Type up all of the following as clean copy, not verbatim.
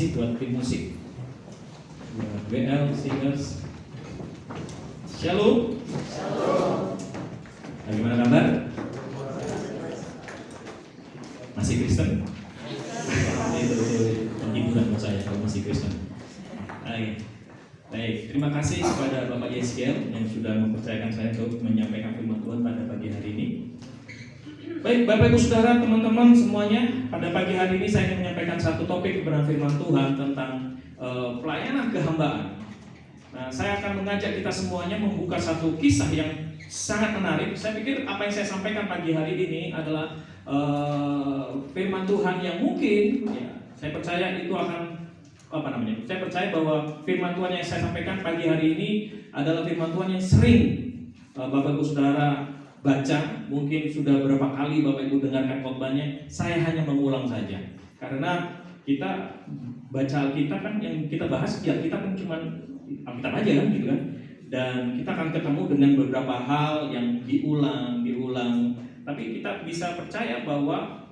kasih buat tim musik WL Singers. Shalom. Bagaimana kabar? Masih Kristen? Itu penghiburan buat saya kalau masih Kristen. Baik, terima kasih kepada Bapak Yeskiel yang sudah mempercayakan saya untuk menyampaikan firman Tuhan pada pagi hari ini. Baik, Bapak Ibu Saudara, teman-teman semuanya, pada pagi hari ini saya ingin menyampaikan satu topik kebenaran firman Tuhan tentang pelayanan kehambaan. Nah, saya akan mengajak kita semuanya membuka satu kisah yang sangat menarik. Saya pikir apa yang saya sampaikan pagi hari ini adalah firman Tuhan yang mungkin, ya, saya percaya itu akan saya percaya bahwa firman Tuhan yang saya sampaikan pagi hari ini adalah firman Tuhan yang sering Bapak Ibu Saudara baca, mungkin sudah berapa kali Bapak Ibu dengarkan khotbahnya. Saya hanya mengulang saja, karena kita baca Alkitab kan yang kita bahas, ya kita kan cuma Alkitab aja kan gitu kan. Dan kita akan ketemu dengan beberapa hal yang diulang. Tapi kita bisa percaya bahwa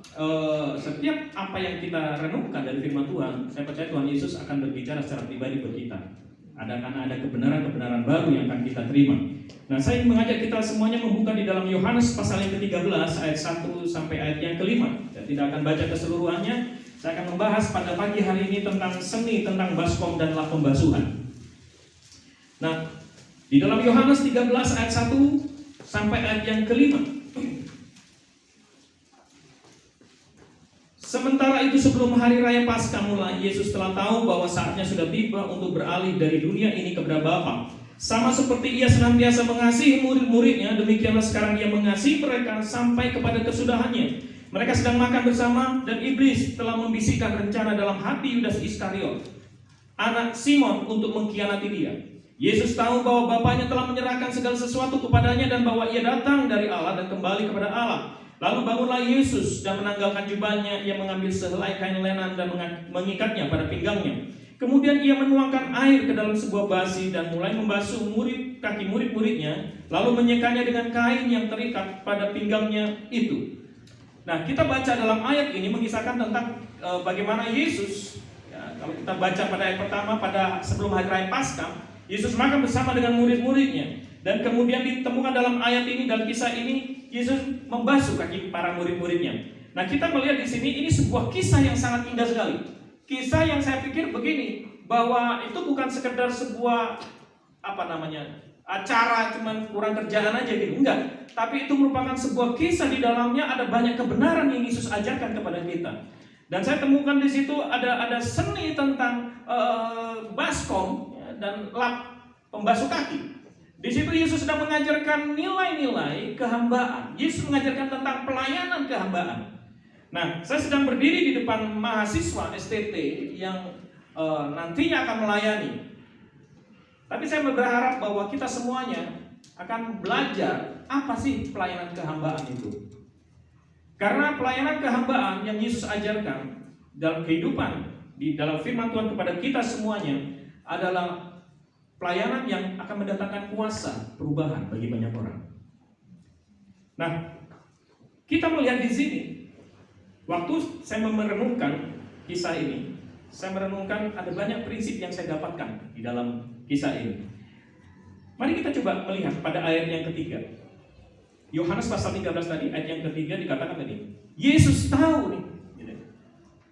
setiap apa yang kita renungkan dari firman Tuhan, saya percaya Tuhan Yesus akan berbicara secara pribadi buat kita. Karena ada kebenaran-kebenaran baru yang akan kita terima. Nah, saya ingin mengajak kita semuanya membuka di dalam Yohanes pasal yang ke-13 ayat 1 sampai ayat yang ke-5. Saya tidak akan baca keseluruhannya. Saya akan membahas pada pagi hari ini tentang seni, tentang baskom dan lap pembasuhan. Nah, di dalam Yohanes 13 ayat 1 sampai ayat yang ke-5. Sementara itu sebelum hari raya Paskah mulai, Yesus telah tahu bahwa saatnya sudah tiba untuk beralih dari dunia ini kepada Bapa. Sama seperti Ia senantiasa mengasihi murid-muridnya, demikianlah sekarang Ia mengasihi mereka sampai kepada kesudahannya. Mereka sedang makan bersama dan iblis telah membisikkan rencana dalam hati Yudas Iskariot, anak Simon, untuk mengkhianati Dia. Yesus tahu bahwa Bapanya telah menyerahkan segala sesuatu kepadanya dan bahwa Ia datang dari Allah dan kembali kepada Allah. Lalu bangunlah Yesus dan menanggalkan jubahnya. Ia mengambil sehelai kain lenan dan mengikatnya pada pinggangnya. Kemudian ia menuangkan air ke dalam sebuah basi dan mulai membasuh kaki murid-muridnya, lalu menyekanya dengan kain yang terikat pada pinggangnya itu. Nah, kita baca dalam ayat ini mengisahkan tentang bagaimana Yesus, ya, kalau kita baca pada ayat pertama, pada sebelum hari raya Paskah, Yesus makan bersama dengan murid-muridnya. Dan kemudian ditemukan dalam ayat ini, dalam kisah ini, Yesus membasuh kaki para murid-muridnya. Nah, kita melihat di sini ini sebuah kisah yang sangat indah sekali. Kisah yang saya pikir begini, bahwa itu bukan sekedar sebuah acara cuman kurang kerjaan aja gitu, enggak. Tapi itu merupakan sebuah kisah, di dalamnya ada banyak kebenaran yang Yesus ajarkan kepada kita. Dan saya temukan di situ ada seni tentang baskom, ya, dan lap pembasuh kaki. Di situ Yesus sedang mengajarkan nilai-nilai kehambaan. Yesus mengajarkan tentang pelayanan kehambaan. Nah, saya sedang berdiri di depan mahasiswa STT yang nantinya akan melayani. Tapi saya berharap bahwa kita semuanya akan belajar apa sih pelayanan kehambaan itu. Karena pelayanan kehambaan yang Yesus ajarkan dalam kehidupan, di dalam firman Tuhan kepada kita semuanya adalah pelayanan yang akan mendatangkan kuasa perubahan bagi banyak orang. Nah, kita melihat di sini, waktu saya merenungkan kisah ini, saya merenungkan ada banyak prinsip yang saya dapatkan di dalam kisah ini. Mari kita coba melihat pada ayat yang ketiga. Yohanes pasal 13 tadi, ayat yang ketiga dikatakan tadi, Yesus tahu nih,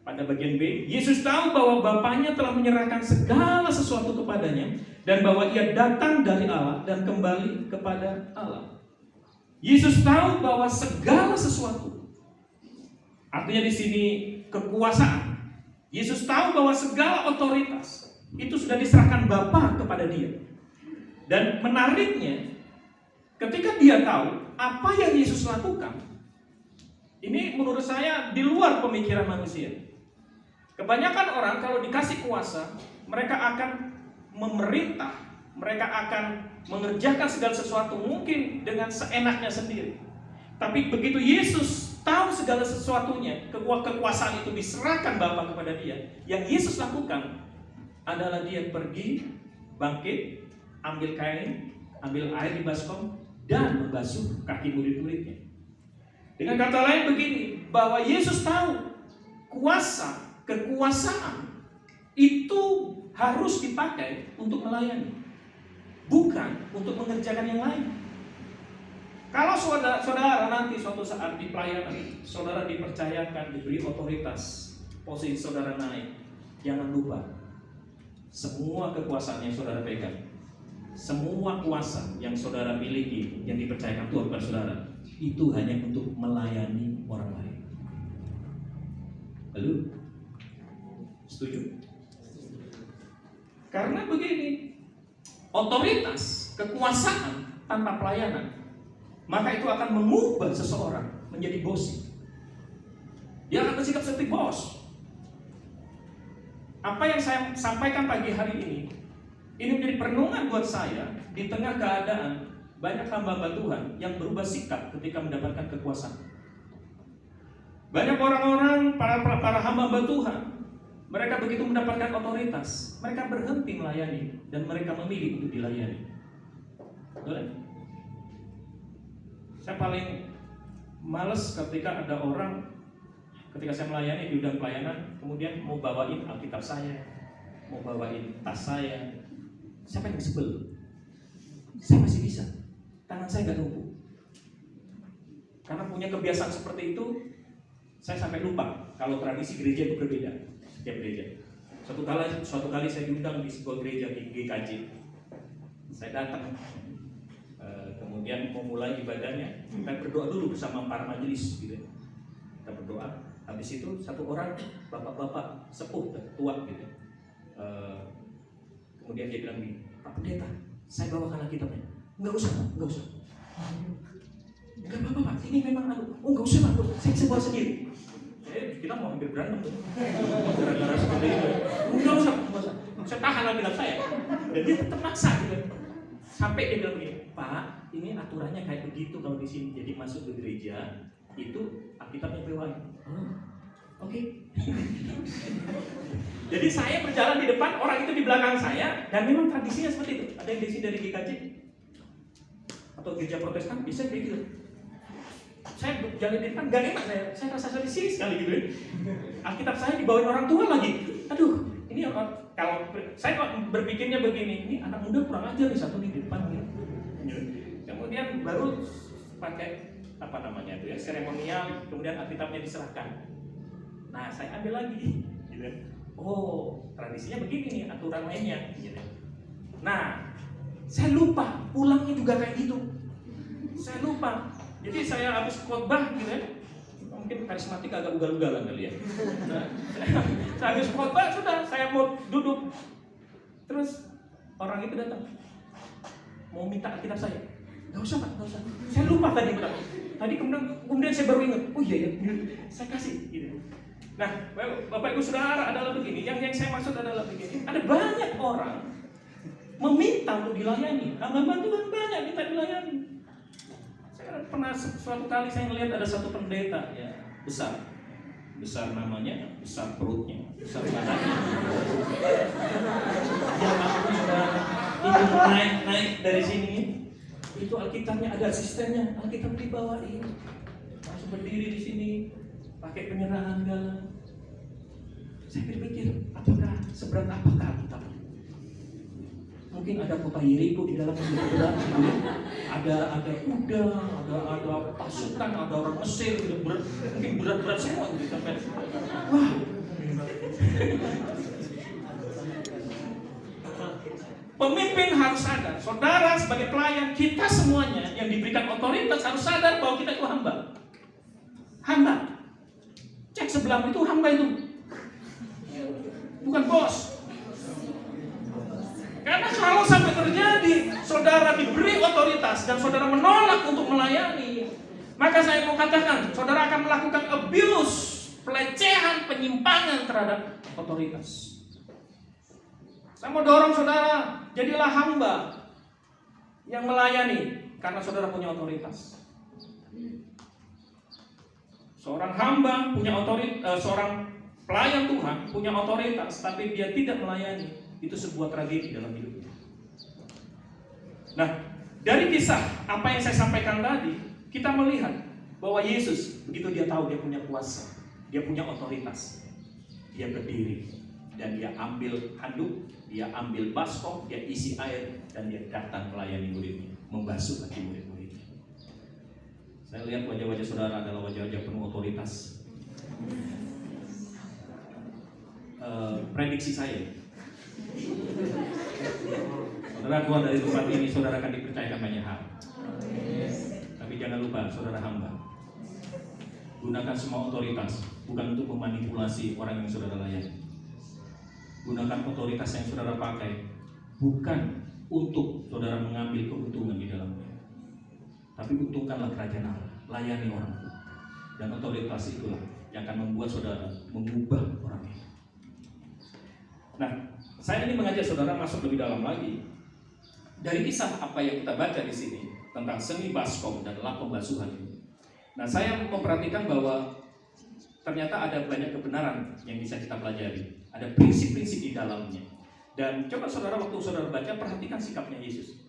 pada bagian B, Yesus tahu bahwa Bapanya telah menyerahkan segala sesuatu kepadanya dan bahwa Ia datang dari Allah dan kembali kepada Allah. Yesus tahu bahwa segala sesuatu, artinya di sini kekuasaan. Yesus tahu bahwa segala otoritas itu sudah diserahkan Bapa kepada Dia. Dan menariknya, ketika Dia tahu apa yang Yesus lakukan, ini menurut saya di luar pemikiran manusia. Kebanyakan orang kalau dikasih kuasa, mereka akan memerintah, mereka akan mengerjakan segala sesuatu mungkin dengan seenaknya sendiri. Tapi begitu Yesus tahu segala sesuatunya, kekuasaan itu diserahkan Bapa kepada Dia, yang Yesus lakukan adalah Dia pergi, bangkit, ambil kain, ambil air di baskom, dan membasuh kaki murid-muridnya. Dengan kata lain begini, bahwa Yesus tahu kekuasaan itu harus dipakai untuk melayani, bukan untuk mengerjakan yang lain. Kalau saudara nanti suatu saat di pelayanan, saudara dipercayakan, diberi otoritas, posisi saudara naik, jangan lupa semua kekuasaan yang saudara pegang, semua kuasa yang saudara miliki, yang dipercayakan Tuhan kepada saudara, itu hanya untuk melayani orang lain. Lalu, setuju? Karena begini, otoritas, kekuasaan tanpa pelayanan, maka itu akan mengubah seseorang menjadi bos. Dia akan bersikap seperti bos. Apa yang saya sampaikan pagi hari ini menjadi perenungan buat saya di tengah keadaan banyak hamba Tuhan yang berubah sikap ketika mendapatkan kekuasaan. Banyak orang-orang, para hamba Tuhan, mereka begitu mendapatkan otoritas, mereka berhenti melayani dan mereka memilih untuk dilayani. Betul? Saya paling males ketika ada orang, ketika saya melayani di bidang pelayanan, kemudian mau bawain Alkitab saya, mau bawain tas saya. Siapa yang sebel? Saya masih bisa, tangan saya nggak numpuk. Karena punya kebiasaan seperti itu, saya sampai lupa kalau tradisi gereja itu berbeda setiap gereja. Suatu kali saya diundang di sebuah gereja di GKJ. Saya datang, kemudian memulai ibadahnya, kita berdoa dulu bersama para majelis, gitu. Kita berdoa. Habis itu satu orang bapak-bapak sepuh, tua, gitu. Kemudian dia bilang gini, Pak Pendeta, saya bawakan Alkitabnya. Enggak usah. Enggak apa-apa Pak, ini memang enggak usah Pak, saya bawa sendiri. Kita mau hampir berantem tuh. Gara-gara seperti itu. Enggak usah. Saya tahan Alkitab saya. Dan dia tetap maksa gitu. Sampai dia bilang begini, Pak, ini aturannya kayak begitu kalau di sini. Jadi masuk ke gereja itu Alkitabnya bawain. Oke. Jadi saya berjalan di depan, orang itu di belakang saya, dan memang tradisinya seperti itu. Ada yang diisi dari GKJ atau gereja Protestan bisa kayak gitu. Saya jalan di depan, gak enak saya rasa saya di sini sekali gitu ya. Alkitab saya dibawain orang tua lagi. Aduh, ini kalau saya berpikirnya begini, ini anak muda kurang ajar nih satu di depan gitu. Kemudian baru pakai apa namanya itu ya, seremonial, kemudian Alkitabnya diserahkan. Nah, saya ambil lagi gitu. Oh, tradisinya begini nih, aturan mainnya gitu. Nah, saya lupa, pulangnya juga kayak gitu. Saya lupa. Jadi saya habis khotbah gitu ya. Mungkin karismatik agak ugal-ugalan kali ya. Nah, saya habis khotbah sudah, saya mau duduk. Terus orang itu datang. Mau minta Alkitab saya. Gak usah Pak, gak usah. Saya lupa tadi Pak. Tadi kemudian saya baru ingat. Oh iya ya, saya kasih gitu. Nah, Bapak Ibu Saudara adalah begini. Yang saya maksud adalah begini. Ada banyak orang meminta untuk dilayani. Hamba Tuhan banyak minta dilayani. Saya pernah suatu kali saya melihat ada satu pendeta ya, besar namanya, besar perutnya, besar badannya. Dia mampu itu naik dari sini. Itu Alkitabnya ada asistennya, Alkitab dibawain. Langsung berdiri di sini, pakai penyerahan dalam. Saya berpikir, seberat apakah Alkitab? Mungkin ada kota Yeriko di dalam berat, ada kuda, ada pasukan, ada orang Mesir, mungkin berat-berat semua gitu sampai. Wah. Pemimpin harus sadar, saudara sebagai pelayan, kita semuanya yang diberikan otoritas harus sadar bahwa kita itu hamba. Hamba. Cek sebelahmu itu hamba itu. Bukan bos. Karena kalau sampai terjadi saudara diberi otoritas dan saudara menolak untuk melayani, maka saya mau katakan saudara akan melakukan abuse, pelecehan, penyimpangan terhadap otoritas. Saya mau dorong saudara, jadilah hamba yang melayani karena saudara punya otoritas. Seorang hamba punya otoritas, seorang pelayan Tuhan punya otoritas, tapi dia tidak melayani. Itu sebuah tragedi dalam hidupnya. Nah, dari kisah apa yang saya sampaikan tadi, kita melihat bahwa Yesus begitu dia tahu dia punya kuasa, dia punya otoritas, dia berdiri, Dan dia ambil handuk, dia ambil baskom, dia isi air, dan dia datang melayani muridnya, membasuh kaki murid-muridnya. Saya lihat wajah-wajah saudara adalah wajah-wajah penuh otoritas. Prediksi saya, saudara keluar dari tempat ini, saudara akan dipercayakan banyak hal. Tapi jangan lupa, saudara hamba, gunakan semua otoritas bukan untuk memanipulasi orang yang saudara layani. Gunakan otoritas yang saudara pakai bukan untuk saudara mengambil keuntungan di dalamnya, tapi untungkanlah kerajaan Allah, layani orang. Dan otoritas itulah yang akan membuat saudara mengubah orang itu. Nah, saya ini mengajak saudara masuk lebih dalam lagi dari kisah apa yang kita baca di sini tentang seni baskom dan lap pembasuhan ini. Nah, saya memperhatikan bahwa ternyata ada banyak kebenaran yang bisa kita pelajari. Ada prinsip-prinsip di dalamnya. Dan coba saudara, waktu saudara baca, perhatikan sikapnya Yesus.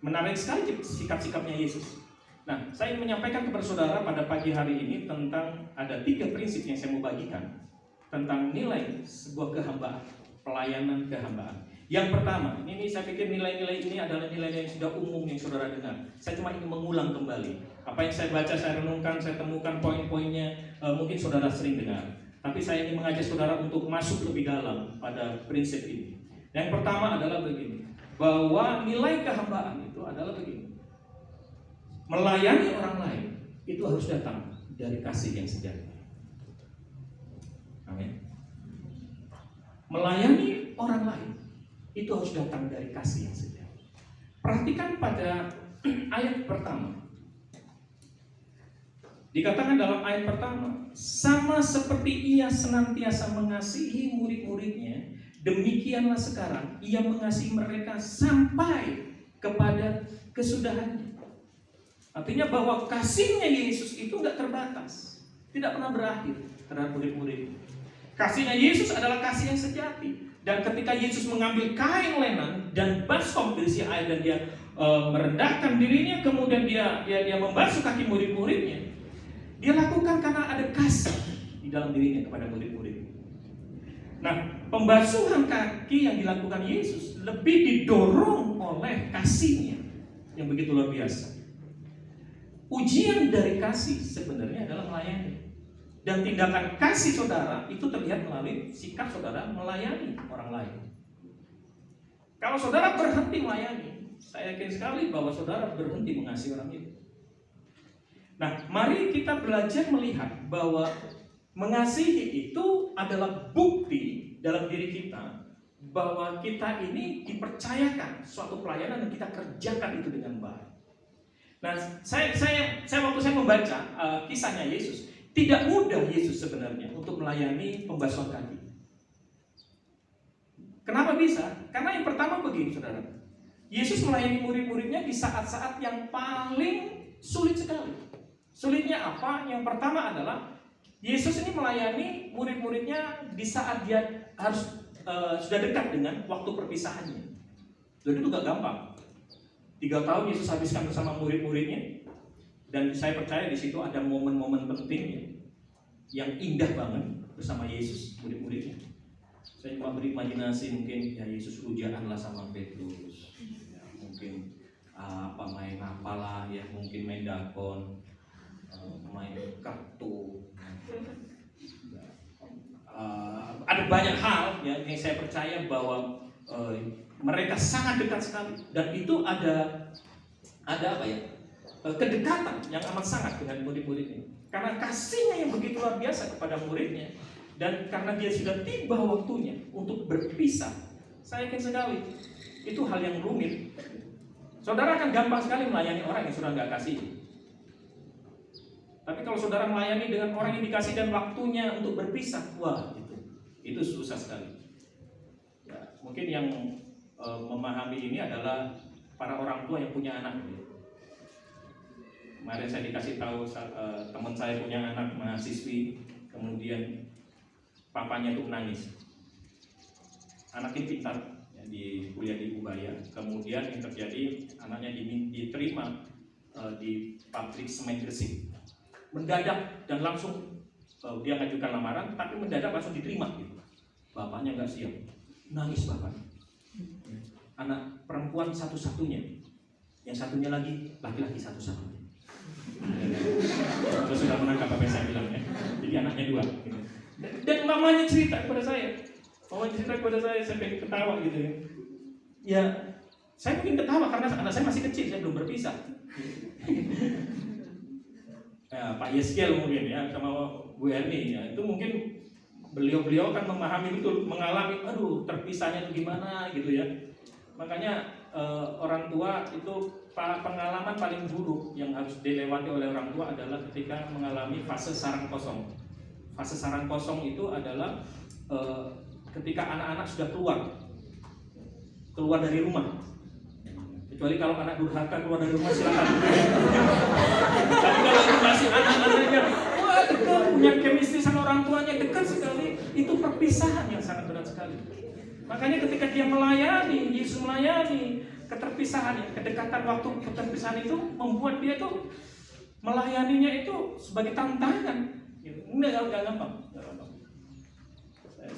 Menarik sekali sikap-sikapnya Yesus. Nah, saya ingin menyampaikan kepada saudara pada pagi hari ini tentang ada 3 prinsip yang saya mau bagikan tentang nilai sebuah kehambaan, pelayanan kehambaan. Yang pertama, ini saya pikir nilai-nilai ini adalah nilai yang sudah umum yang saudara dengar. Saya cuma ingin mengulang kembali apa yang saya baca, saya renungkan, saya temukan poin-poinnya, mungkin saudara sering dengar. Tapi saya ingin mengajak saudara untuk masuk lebih dalam pada prinsip ini. Yang pertama adalah begini, bahwa nilai kehambaan itu adalah begini. Melayani orang lain itu harus datang dari kasih yang sejati. Amin. Melayani orang lain itu harus datang dari kasih yang sejati. Perhatikan pada ayat pertama. Dikatakan dalam ayat pertama, sama seperti ia senantiasa mengasihi murid-muridnya, demikianlah sekarang ia mengasihi mereka sampai kepada kesudahannya. Artinya bahwa kasihnya Yesus itu tidak terbatas, tidak pernah berakhir terhadap murid-murid. Kasihnya Yesus adalah kasih yang sejati. Dan ketika Yesus mengambil kain lenan dan baskom berisi air dan dia merendahkan dirinya, kemudian dia membasuh kaki murid-muridnya, dia lakukan karena ada kasih di dalam dirinya kepada murid-murid. Nah, pembasuhan kaki yang dilakukan Yesus lebih didorong oleh kasihnya yang begitu luar biasa. Ujian dari kasih sebenarnya adalah melayani. Dan tindakan kasih saudara itu terlihat melalui sikap saudara melayani orang lain. Kalau saudara berhenti melayani, saya yakin sekali bahwa saudara berhenti mengasihi orang itu. Nah, mari kita belajar melihat bahwa mengasihi itu adalah bukti dalam diri kita bahwa kita ini dipercayakan suatu pelayanan dan kita kerjakan itu dengan baik. Nah, saya waktu saya membaca kisahnya Yesus, tidak mudah Yesus sebenarnya untuk melayani pembasuhan kaki. Kenapa bisa? Karena yang pertama begini, saudara. Yesus melayani murid-muridnya di saat-saat yang paling sulit sekali. Sulitnya apa? Yang pertama adalah Yesus ini melayani murid-muridnya di saat dia harus sudah dekat dengan waktu perpisahannya. Jadi itu gak gampang. 3 tahun Yesus habiskan bersama murid-muridnya, dan saya percaya di situ ada momen-momen penting yang indah banget bersama Yesus murid-muridnya. Saya cuma berimajinasi mungkin ya Yesus hujanan lah sama Petrus, ya, mungkin main apalah ya, mungkin main dakon, main kartu. Ada banyak hal ya, yang saya percaya bahwa mereka sangat dekat sekali, dan itu ada apa ya, kedekatan yang amat sangat dengan murid-muridnya karena kasihnya yang begitu luar biasa kepada muridnya, dan karena dia sudah tiba waktunya untuk berpisah. Saya yakin sekali itu hal yang rumit. Saudara akan gampang sekali melayani orang yang sudah nggak kasih. Tapi kalau saudara melayani dengan orang yang dikasih dan waktunya untuk berpisah, wah itu susah sekali. Ya, mungkin yang memahami ini adalah para orang tua yang punya anak. Kemarin saya dikasih tahu teman saya punya anak mahasiswi, kemudian papanya itu menangis. Anaknya pintar, ya, di kuliah di Ubaya. Kemudian yang terjadi, anaknya diterima di pabrik semen Gresik. Mendadak dan langsung dia ngajukan lamaran, tapi mendadak langsung diterima gitu. bapaknya nggak siap, nangis bapak. Anak perempuan satu-satunya, yang satunya lagi laki-laki satu-satunya. Saya sudah menangkap apa yang saya bilang ya. Jadi anaknya 2. Gitu. Dan mamanya cerita kepada saya, saya pengen ketawa gitu ya. Ya, saya mungkin ketawa karena anak saya masih kecil, saya belum berpisah. Ya, Pak Yeskiel mungkin ya sama Bu Erni ya, itu mungkin beliau kan memahami betul, mengalami, aduh terpisahnya itu gimana gitu ya. Makanya orang tua itu pengalaman paling buruk yang harus dilewati oleh orang tua adalah ketika mengalami fase sarang kosong. Fase sarang kosong itu adalah ketika anak-anak sudah keluar dari rumah. Kecuali kalau anak durhaka keluar dari rumah silakan. Tapi kalau itu masih anak-anaknya, wah dekat, punya chemistry sama orang tuanya dekat sekali, itu perpisahan yang sangat berat sekali. Makanya ketika dia melayani, Yesus melayani, keterpisahan, kedekatan waktu keterpisahan itu membuat dia tuh melayaninya itu sebagai tantangan. Enggak gampang.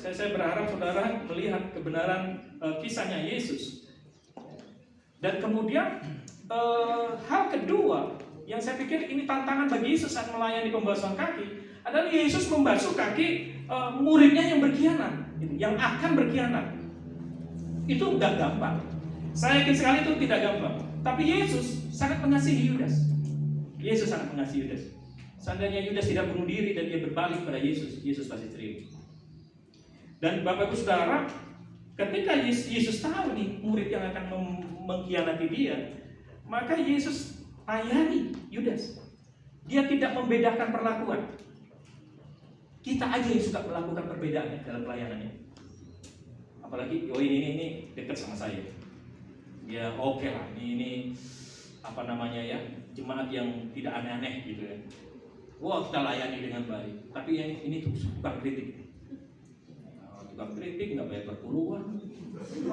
Saya berharap saudara melihat kebenaran kisahnya Yesus. Dan kemudian hal kedua yang saya pikir ini tantangan bagi Yesus saat melayani pembasuhan kaki adalah Yesus membasuh kaki muridnya yang berkhianat, yang akan berkhianat. Itu enggak gampang. Saya yakin sekali itu tidak gampang. Tapi Yesus sangat mengasihi Yudas. Yesus sangat mengasihi Yudas. Seandainya Yudas tidak bunuh diri dan dia berbalik pada Yesus, Yesus pasti terima. Dan Bapak Ibu Saudara, ketika Yesus tahu nih murid yang akan mengkhianati dia, maka Yesus layani Yudas. Dia tidak membedakan perlakuan. Kita aja yang suka melakukan perbedaan dalam pelayanannya. Apalagi, oh ini dekat sama saya. Ya oke lah, ini apa namanya ya, jemaat yang tidak aneh-aneh gitu ya. Wah kita layani dengan baik. Tapi yang ini tuh tukang kritik. Tukang kritik nggak bayar perpuluhan,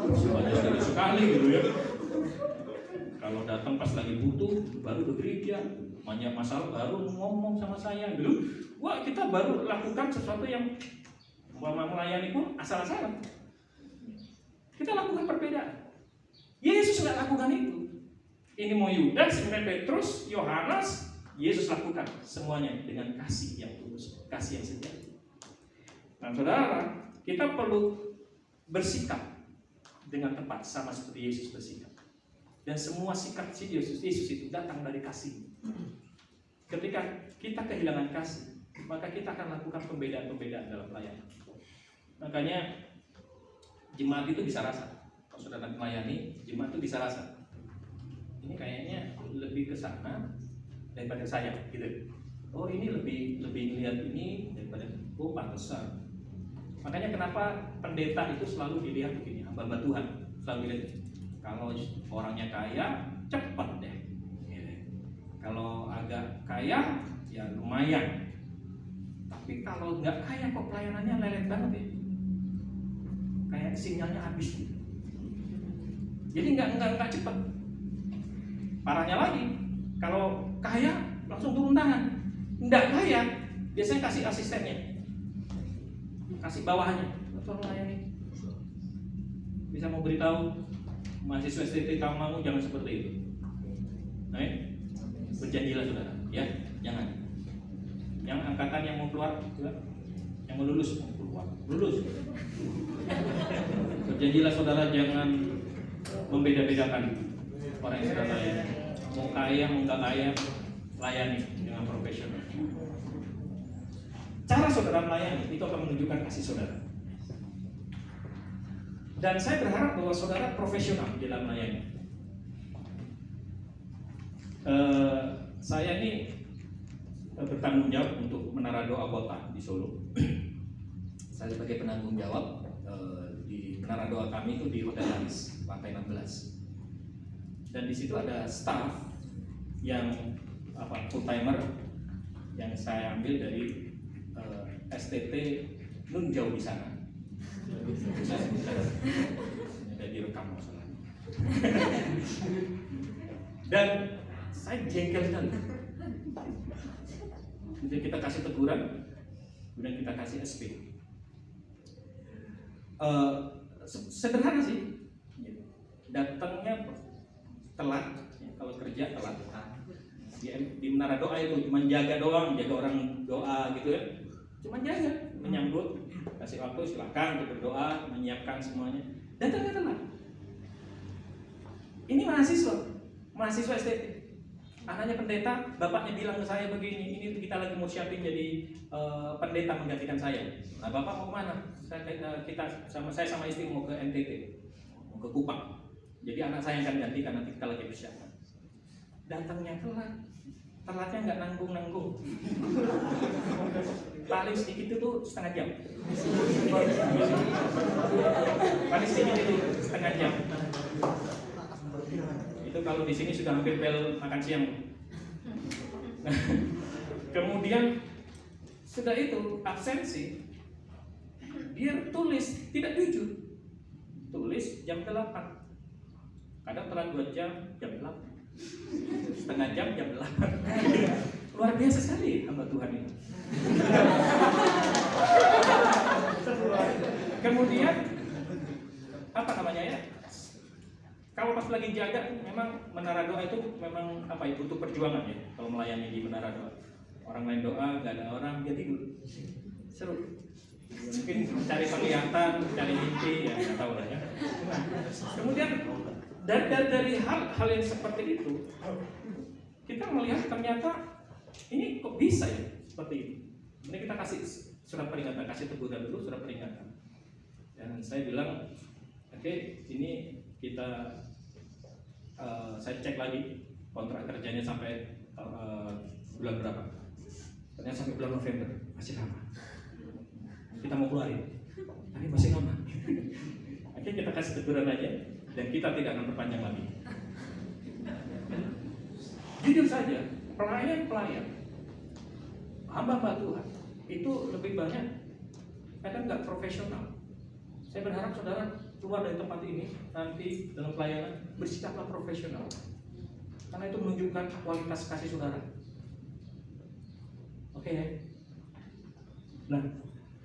banyak sekali gitu ya. Kalau datang pas lagi butuh, baru ke gereja, banyak masalah baru ngomong sama saya gitu. Wah kita baru lakukan sesuatu yang melayani pun asal-asalan. Kita lakukan perbedaan. Yesus nggak lakukan itu. Ini mau Yudas, ini Petrus, Yohanes, Yesus lakukan semuanya dengan kasih yang tulus, kasih yang sejati. Nah, saudara, kita perlu bersikap dengan tepat sama seperti Yesus bersikap. Dan semua sikap Yesus itu datang dari kasih. Ketika kita kehilangan kasih, maka kita akan lakukan pembedaan-pembedaan dalam pelayanan. Makanya jemaat itu bisa rasa. Kalau saudara melayani, jemaat itu bisa rasa. Ini kayaknya lebih ke sana daripada saya, gitu. Oh ini lebih lihat ini daripada pantesan. Makanya kenapa pendeta itu selalu dilihat begini, hamba Tuhan selalu dilihat. Kalau orangnya kaya, cepat deh. Kalau agak kaya, ya lumayan. Tapi kalau nggak kaya kok pelayanannya lelet banget ya. Kayak sinyalnya habis gitu. Jadi nggak cepat. Parahnya lagi, kalau kaya langsung turun tangan. Nggak kaya, biasanya kasih asistennya, kasih bawahannya. Tolong layani. Bisa mau beritahu mahasiswa STT kamu jangan seperti itu. Berjanjilah saudara, ya jangan. Yang angkatan yang mau keluar, yang mau lulus lulus. Berjanjilah saudara jangan membeda-bedakan orang yang sudah layani. Mau kaya, mau nggak kaya, layani dengan profesional. Cara saudara melayani itu akan menunjukkan kasih saudara. Dan saya berharap bahwa saudara profesional dalam melayani. Saya ini bertanggung jawab untuk menara doa kota di Solo. Saya sebagai penanggung jawab di menara doa kami itu di Hotel Laris, lantai 16. Dan di situ ada staff yang full timer yang saya ambil dari STT Nun jauh di sana. Ada direkam masalahnya. Dan saya jengkel sekali. Jadi kita kasih teguran, kemudian kita kasih SP. Sederhana sih, datangnya telat, kalau kerja telat. Di menara doa itu cuma jaga doang, jaga orang doa gitu ya, cuma jaga, menyambut, kasih waktu silakan untuk berdoa, menyiapkan semuanya. Datangnya telat. Ini mahasiswa STT. Anaknya pendeta, bapaknya bilang ke saya begini, ini kita lagi mau siapin jadi pendeta menggantikan saya. Nah, bapak mau kemana? Saya sama istri mau ke NTT, mau ke Kupang. Jadi anak saya yang akan gantikan nanti kita lagi persiapan. Datangnya telatnya nggak nanggung. Paling sedikit itu setengah jam. Paling sedikit itu setengah jam. Itu kalau di sini sudah hampir bel makan siang. Kemudian sudah itu absensi, dia tulis tidak jujur, tulis jam 8, kadang telat 2 jam, jam 8, setengah jam, jam 8. Luar biasa sekali hamba Tuhan ini. Kemudian apa namanya ya? Kalau pas lagi jaga, memang menara doa itu memang butuh perjuangan ya. Kalau melayani di menara doa, orang lain doa, nggak ada orang, dia tidur. Seru. Mungkin cari penglihatan, cari mimpi, ya nggak tahu lah ya. Nah, kemudian dari hal yang seperti itu, kita melihat ternyata ini kok bisa ya seperti ini. Ini kita kasih surat peringatan, kasih teguran dulu surat peringatan. Dan saya bilang, oke, ini kita saya cek lagi kontrak kerjanya sampai bulan berapa. Ternyata sampai bulan November, masih lama. Kita mau keluarin, tapi masih lama. Akhirnya kita kasih teguran aja, dan kita tidak akan perpanjang lagi. Jujur saja, pelayan, hamba Tuhan itu lebih banyak kadang nggak profesional. Saya berharap saudara keluar dari tempat ini nanti dalam pelayanan bersikaplah profesional, karena itu menunjukkan kualitas kasih saudara. Oke. Nah,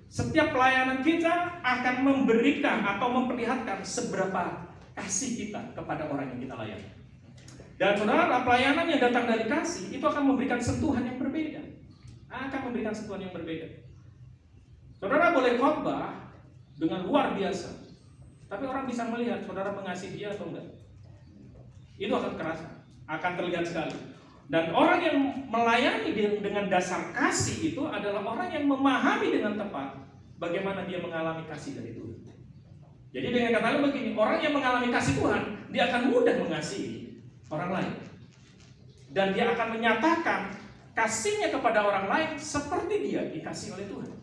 setiap pelayanan kita akan memberikan atau memperlihatkan seberapa kasih kita kepada orang yang kita layani. Dan saudara, pelayanan yang datang dari kasih itu akan memberikan sentuhan yang berbeda. Saudara boleh khotbah dengan luar biasa, tapi orang bisa melihat saudara mengasihi dia atau enggak. Itu akan kerasa, akan terlihat sekali. Dan orang yang melayani dengan dasar kasih itu adalah orang yang memahami dengan tepat bagaimana dia mengalami kasih dari Tuhan. Jadi dengan kata lain begini, orang yang mengalami kasih Tuhan, dia akan mudah mengasihi orang lain. Dan dia akan menyatakan kasihnya kepada orang lain seperti dia dikasihi oleh Tuhan.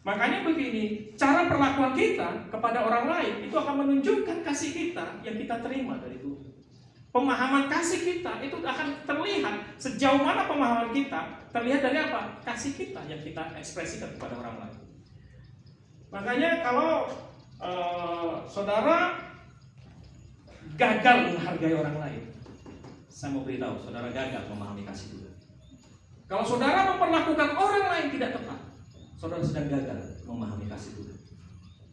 Makanya begini, cara perlakuan kita kepada orang lain itu akan menunjukkan kasih kita yang kita terima dari Tuhan. Pemahaman kasih kita itu akan terlihat sejauh mana pemahaman kita terlihat dari apa? Kasih kita yang kita ekspresikan kepada orang lain. Makanya kalau saudara gagal menghargai orang lain, saya mau beritahu, saudara gagal memahami kasih Tuhan. Kalau saudara memperlakukan orang lain tidak tepat, saudara sedang gagal memahami kasih Tuhan.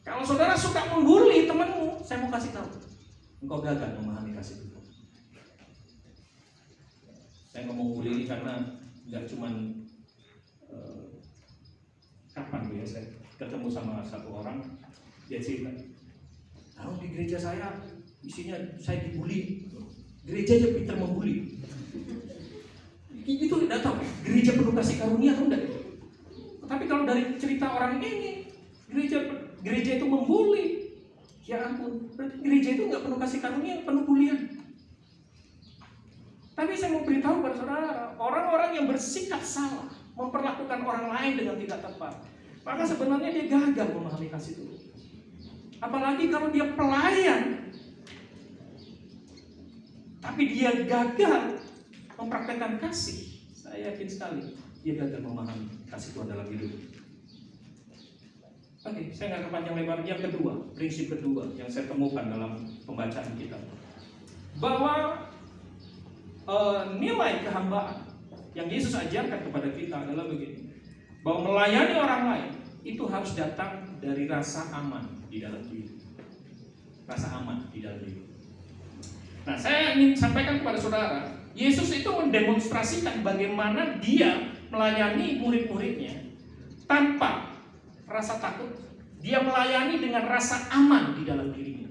Kalau saudara suka membuli temanmu, saya mau kasih tahu, engkau gagal memahami kasih Tuhan. Saya ngomong bully karena nggak cuman kapan ya saya ketemu sama satu orang, dia cerita, tahu di gereja saya isinya saya dibully, gereja aja pintar membuli. Itu tidak tahu gereja penuh kasih karunia atau enggak. Tapi kalau dari cerita orang ini, gereja itu membuli, ya ampun, berarti gereja itu nggak penuh kasih karunia, penuh bulian. Tapi saya mau beritahu kepada saudara, orang-orang yang bersikap salah, memperlakukan orang lain dengan tidak tepat, maka sebenarnya dia gagal memahami kasih Tuhan. Apalagi kalau dia pelayan, tapi dia gagal mempraktekkan kasih, saya yakin sekali dia gagal memahami kasih Tuhan dalam hidup. Oke, saya nggak kepanjang lebar. Yang kedua, prinsip kedua yang saya temukan dalam pembacaan kita, bahwa nilai kehambaan yang Yesus ajarkan kepada kita adalah begini, bahwa melayani orang lain itu harus datang dari rasa aman. di dalam diri. Rasa aman di dalam diri. Nah, saya ingin sampaikan kepada saudara, Yesus itu mendemonstrasikan bagaimana dia melayani murid-muridnya tanpa rasa takut. Dia melayani dengan rasa aman di dalam dirinya.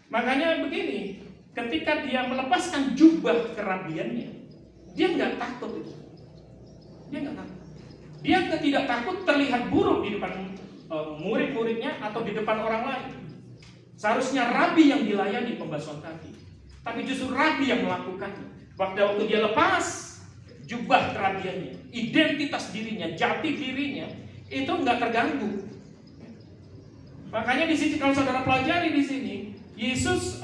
Makanya begini, ketika dia melepaskan jubah kerabiannya, dia nggak takut itu. Dia nggak takut. Dia tidak takut terlihat buruk di depan murid-muridnya atau di depan orang lain. Seharusnya rabi yang dilayani pembasuhan kaki, tapi justru rabi yang melakukannya. Waktu dia lepas jubah kerabiannya, identitas dirinya, jati dirinya itu nggak terganggu. Makanya di sini kalau saudara pelajari di sini, Yesus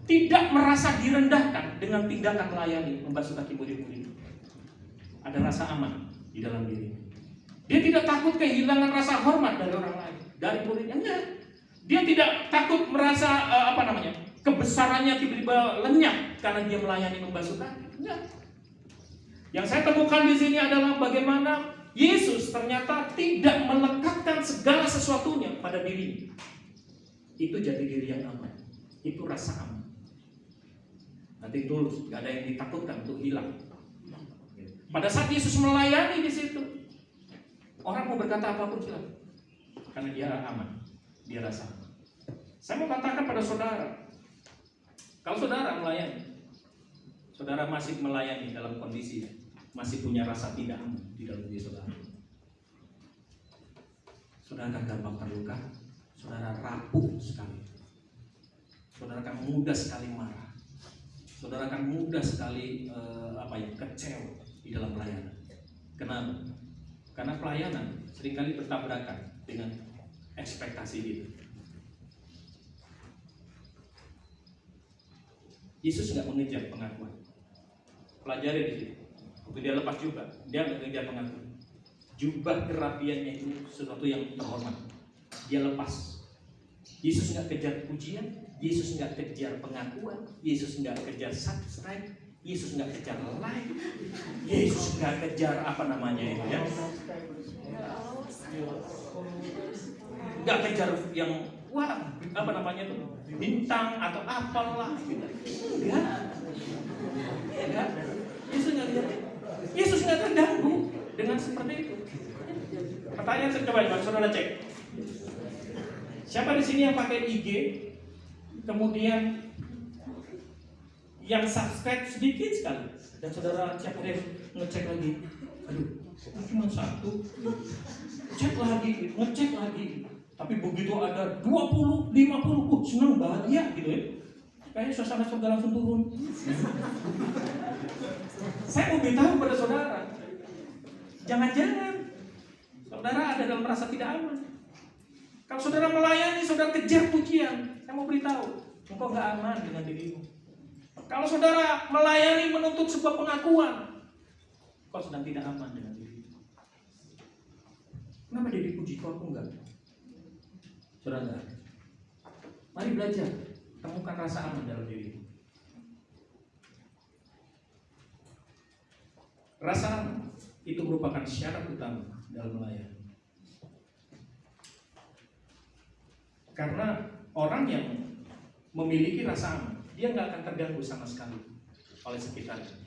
tidak merasa direndahkan dengan tindakan melayani membasuh kaki murid-murid. Ada rasa aman di dalam diri. Dia tidak takut kehilangan rasa hormat dari orang lain, dari muridnya. Enggak. Dia tidak takut merasa kebesarannya tiba-tiba lenyap karena dia melayani membasuh kaki. Enggak. Yang saya temukan di sini adalah bagaimana Yesus ternyata tidak melekatkan segala sesuatunya pada dirinya. Itu jati diri yang aman. Itu rasa aman. Nanti tulus, gak ada yang ditakutkan untuk hilang. Pada saat Yesus melayani di situ, orang mau berkata apapun silakan, karena dia aman, dia rasa aman. Saya mau katakan pada saudara, kalau saudara melayani, saudara masih melayani dalam kondisi masih punya rasa tidak aman di dalam diri saudara, saudara akan gampang terluka, saudara rapuh sekali, saudara akan mudah sekali marah, saudara akan mudah sekali kecewa di dalam pelayanan. Kenapa? Karena pelayanan seringkali bertabrakan dengan ekspektasi kita. Yesus nggak mengejar pengakuan. Pelajari di sini. Waktu dia lepas jubah, dia nggak mengejar pengakuan. Jubah kerapiannya itu sesuatu yang terhormat. Dia lepas. Yesus nggak kejar pujian, Yesus nggak kejar pengakuan, Yesus nggak kejar subscribe, Yesus nggak kejar like, Yesus nggak kejar nggak kejar yang bintang atau apalah gitu. Enggak. Yesus nggak terganggu dengan seperti itu. Pertanyaan saya coba saudara cek. Siapa di sini yang pakai IG, kemudian yang subscribe sedikit sekali, dan saudara cek ngecek lagi, aduh, cuma satu, cek lagi, ngecek lagi, tapi begitu ada 20, 50, senang bahagia gitu ya, kayaknya suasana surga langsung turun. Saya mau beritahu pada saudara, jangan-jangan saudara ada dalam rasa tidak aman. Kalau saudara melayani, saudara kejar pujian, saya mau beritahu, engkau gak aman dengan dirimu. Kalau saudara melayani menuntut sebuah pengakuan, kau sedang tidak aman dengan dirimu. Kenapa dia dipuji, kok aku enggak? Saudara, mari belajar, temukan rasa aman dalam diri. Rasa aman itu merupakan syarat utama dalam melayani. Karena orang yang memiliki rasa aman, dia nggak akan terganggu sama sekali oleh sekitarnya.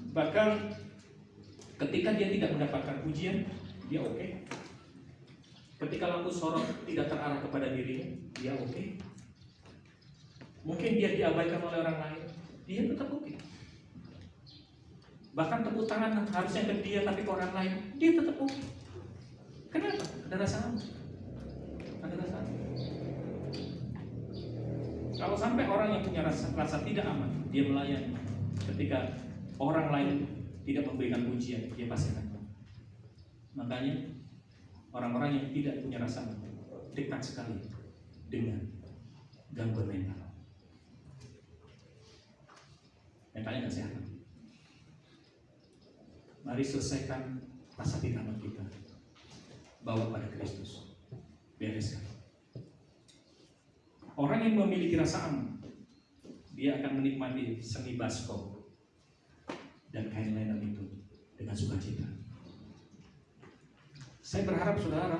Bahkan ketika dia tidak mendapatkan pujian, dia oke. Ketika lampu sorot tidak terarah kepada dirinya, dia oke. Mungkin dia diabaikan oleh orang lain, dia tetap oke. Bahkan tepuk tangan harusnya ke dia tapi ke orang lain, dia tetap oke. Kenapa? Ada rasa aman. Ada rasa aman. Kalau sampai orang yang punya rasa tidak aman, dia melayani. Ketika orang lain tidak memberikan pujian, dia pasti akan. Makanya orang-orang yang tidak punya rasa aman dekat sekali dengan gangguan mental. Mentalnya nggak sehat. Mari selesaikan rasa tidak aman kita, bawa pada Kristus, bereskan. Orang yang memiliki rasa aman, dia akan menikmati seni basko dan kain lenan itu dengan sukacita. Saya berharap saudara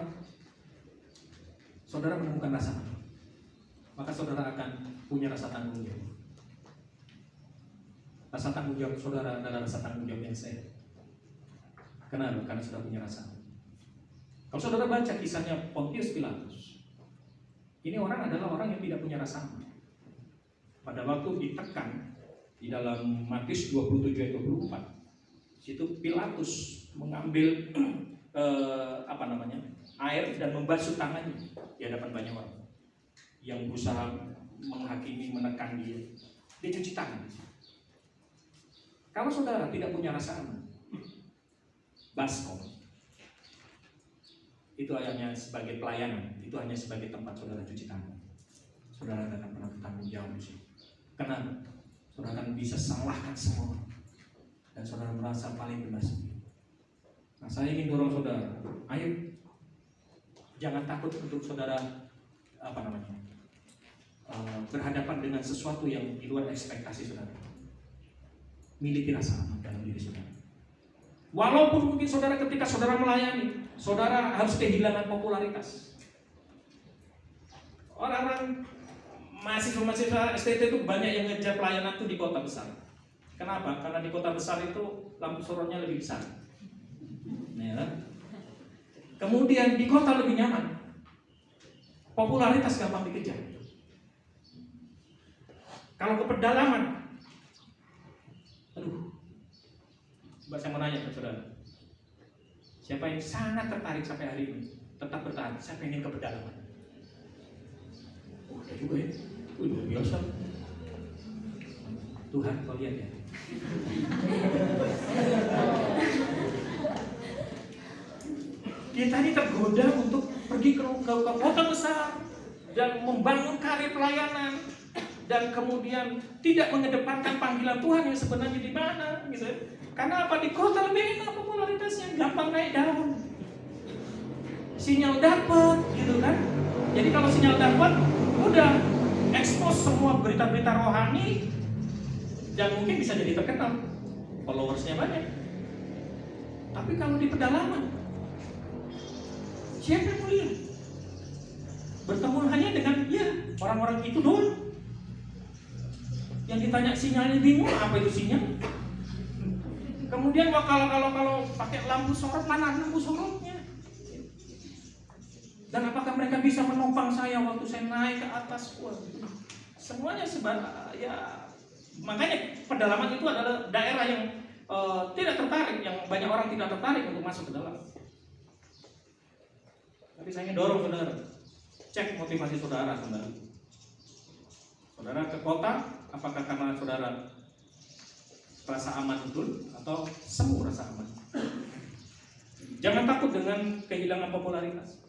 saudara menemukan rasa aman, maka saudara akan punya rasa tanggung jawab. Rasa tanggung jawab saudara adalah rasa tanggung jawab yang sehat. Kenapa? Karena sudah punya rasa aman. Kalau saudara baca kisahnya Pontius Pilatus, ini orang adalah orang yang tidak punya rasa aman. Pada waktu ditekan di dalam Matius 27 ayat 24, situ Pilatus mengambil air dan membasuh tangannya di hadapan banyak orang yang berusaha menghakimi, menekan dia. Dia cuci tangan. Kalau saudara tidak punya rasa aman, baskom itu hanya sebagai pelayanan, itu hanya sebagai tempat saudara cuci tangan. Saudara tidak akan pernah bertanggung jawab di situ. Kenapa? Saudara akan bisa salahkan semua dan saudara merasa paling benar sendiri. Nah, saya ingin dorong saudara, ayo jangan takut untuk saudara berhadapan dengan sesuatu yang di luar ekspektasi saudara. Miliki rasa aman dalam diri saudara. Walaupun mungkin saudara ketika saudara melayani, saudara harus kehilangan popularitas. Orang-orang mahasiswa-mahasiswa STT itu banyak yang ngejar pelayanan itu di kota besar. Kenapa? Karena di kota besar itu lampu sorotnya lebih besar. Ya. Kemudian di kota lebih nyaman. Popularitas gampang dikejar. Kalau ke pedalaman, coba saya mau nanya ke saudara, siapa yang sangat tertarik sampai hari ini tetap bertahan? Saya pengen ke pedalaman. Oh, ada juga ya. Luar biasa. Tuhan, kau lihat ya. Kita ini tergoda untuk pergi ke kota besar dan membangun karir pelayanan dan kemudian tidak mengedepankan panggilan Tuhan yang sebenarnya di mana, gitu. Karena apa? Di kota lebih enak popularitasnya, gampang naik daun, sinyal dapat, gitu kan? Jadi kalau sinyal dapat, udah expose semua berita-berita rohani dan mungkin bisa jadi terkenal, followersnya banyak. Tapi kalau di pedalaman, siapa yang mau lihat? Bertemu hanya dengan orang-orang itu doang. Yang ditanya sinyalnya bingung, apa itu sinyal? Kemudian kalau pakai lampu sorot, mana lampu sorotnya? Dan apakah mereka bisa menopang saya waktu saya naik ke atas? Wah, semuanya makanya pedalaman itu adalah daerah yang tidak tertarik, yang banyak orang tidak tertarik untuk masuk ke dalam. Tapi saya ingin dorong saudara, cek motivasi saudara. Saudara ke kota, apakah karena saudara rasa aman betul atau semu rasa aman? Jangan takut dengan kehilangan popularitas.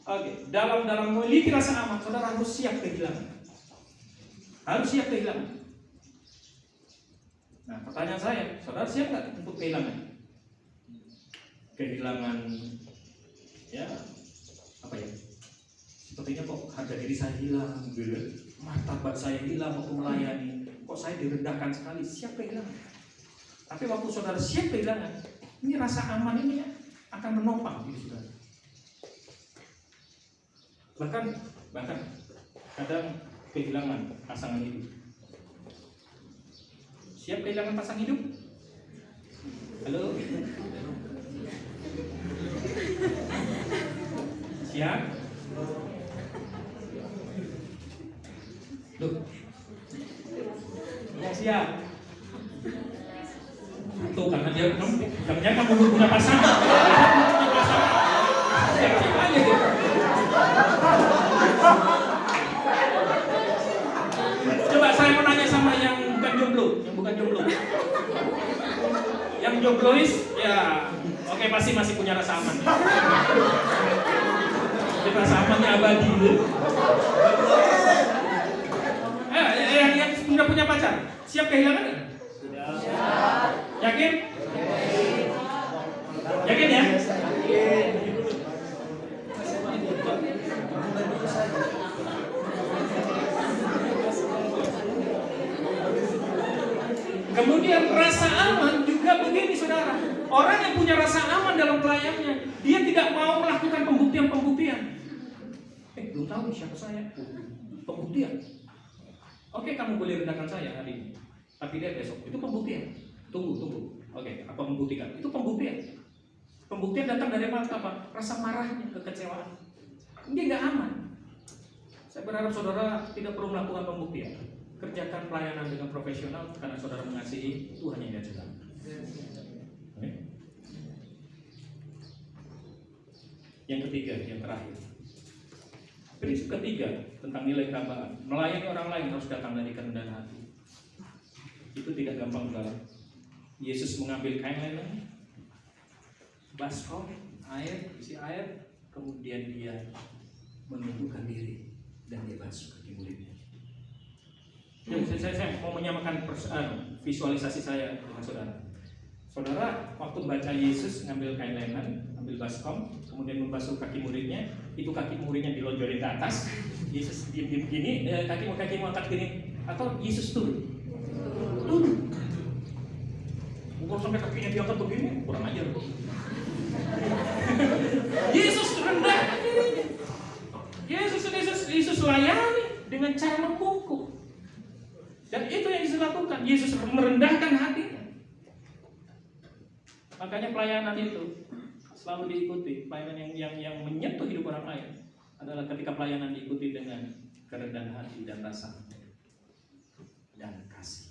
Oke, dalam memiliki rasa aman, saudara harus siap kehilangan. Harus siap kehilangan. Nah, pertanyaan saya, saudara siap nggak untuk kehilangan? Kehilangan, sepertinya kok harga diri saya hilang, martabat saya hilang waktu melayani, kok saya direndahkan sekali. Siap kehilangan. Tapi waktu saudara siap kehilangan, ini rasa aman ini akan menopang diri saudara. Bahkan kadang kehilangan pasangan hidup. Siap kehilangan pasangan hidup? Halo? Siap? Loh? Ya siap. Tuh, karena dia jangan kamu belum punya pasangan. Siap-siap aja gitu. Coba saya mau nanya sama yang bukan jomblo. Yang jomblois, oke, pasti masih punya rasa aman. Jadi rasa amannya abadi. Yang sudah punya pacar, siap kehilangan? Siap. Yakin? Yakin ya? Kemudian rasa aman juga begini saudara. Orang yang punya rasa aman dalam pelayanannya, dia tidak mau melakukan pembuktian-pembuktian. belum tahu nih siapa saya. Pembuktian. Oke, kamu boleh rendahkan saya hari ini, tapi lihat besok. Itu pembuktian. Tunggu. Oke, apa membuktikan? Itu pembuktian. Pembuktian datang dari apa? Rasa marahnya, kekecewaan. Ini nggak aman. Saya berharap saudara tidak perlu melakukan pembuktian. Kerjakan pelayanan dengan profesional karena saudara mengasihi Tuhan yang dia jalan. Okay. Yang ketiga, yang terakhir. Prinsip ketiga tentang nilai kehambahan. Melayani orang lain harus datang dari kerendahan hati. Itu tidak gampang, saudara. Yesus mengambil kain linen, baskom, isi air, kemudian dia menundukkan diri dan dia basuh kaki muridnya. Saya mau menyamakan visualisasi saya dengan saudara. Saudara, waktu baca Yesus ngambil kain linen, ambil baskom, kemudian membasuh kaki muridnya, itu kaki muridnya dilonjorin ke atas. Yesus diam-diam gini, kaki mau angkat gini, atau Yesus turun. Bukan sampai kakinya diangkat begini, kurang ajar. Yesus rendah dirinya. Yesus layani dengan cara membungkuk. Dan itu yang Yesus lakukan. Yesus merendahkan hatinya. Makanya pelayanan itu selalu diikuti. Pelayanan yang menyentuh hidup orang lain adalah ketika pelayanan diikuti dengan kerendahan hati dan rasa dan kasih.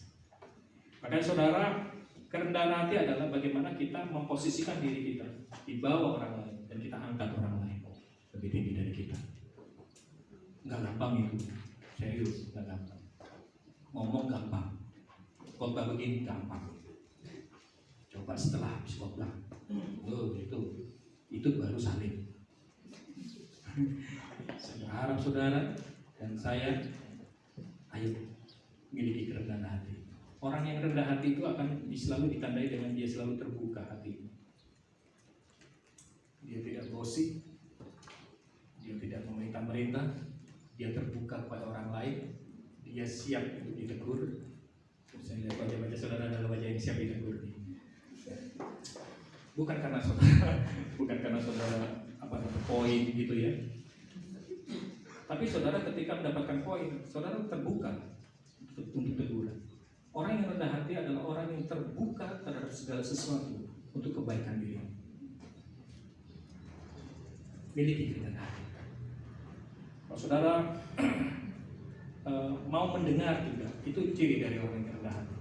Makanya saudara, kerendahan hati adalah bagaimana kita memposisikan diri kita di bawah orang lain dan kita angkat orang lain lebih tinggi dari kita. Nggak gampang itu, serius, nggak gampang. Ngomong gampang, khotbah begini gampang. Coba setelah habis khotbah, itu baru salib. Saya berharap saudara dan saya, ayo miliki kerendahan hati. Orang yang rendah hati itu akan selalu ditandai dengan dia selalu terbuka hati. Dia tidak gosip, dia tidak memerintah-merintah, dia terbuka kepada orang lain, dia siap untuk ditegur. Saya lihat wajah-wajah saudara adalah wajah yang siap ditegur. Bukan karena saudara poin gitu ya. Tapi saudara ketika mendapatkan poin, saudara terbuka untuk teguran. Orang yang rendah hati adalah orang yang terbuka terhadap segala sesuatu untuk kebaikan diri. Miliki kerendahan hati. Kalau saudara mau mendengar juga, itu ciri dari orang yang rendah hati.